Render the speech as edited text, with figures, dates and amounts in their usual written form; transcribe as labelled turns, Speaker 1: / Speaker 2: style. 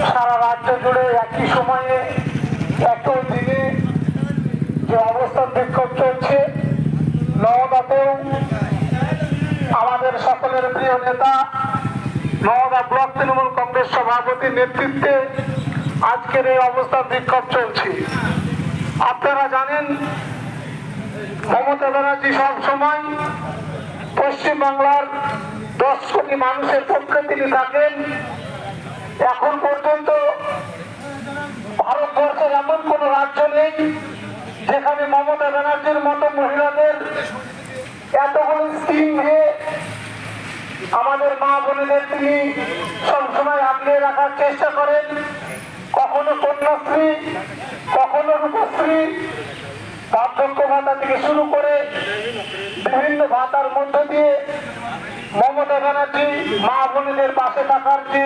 Speaker 1: সারা রাজ্য জুড়ে একই সময়ে একই দিনে যে অবস্থান বিক্ষোভ চলছে, নওদাতেও আমাদের সকলের প্রিয় নেতা নওদা ব্লক তৃণমূল কংগ্রেস সভাপতির নেতৃত্বে আজকের এই অবস্থান বিক্ষোভ চলছে। আপনারা জানেন, মমতা ব্যানার্জি সব সময় পশ্চিমবাংলার 10 কোটি মানুষের পক্ষে তিনি থাকেন। এখন পর্যন্ত ভারতবর্ষের এমন কোন রাজ্য নেই যেখানে মমতা ব্যানার্জির মতো মহিলাদের এতগুলো স্কিম দিয়ে আমাদের মা বোনেদের তিনি সবসময় আগলে রাখার চেষ্টা করেন। কখনো কন্যাশ্রী, কখনো রূপশ্রী, বার্ধক্য ভাতা থেকে শুরু করে বিভিন্ন ভাতার মধ্য দিয়ে মমতা ব্যানার্জি মা বোনেদের পাশে থাকার যে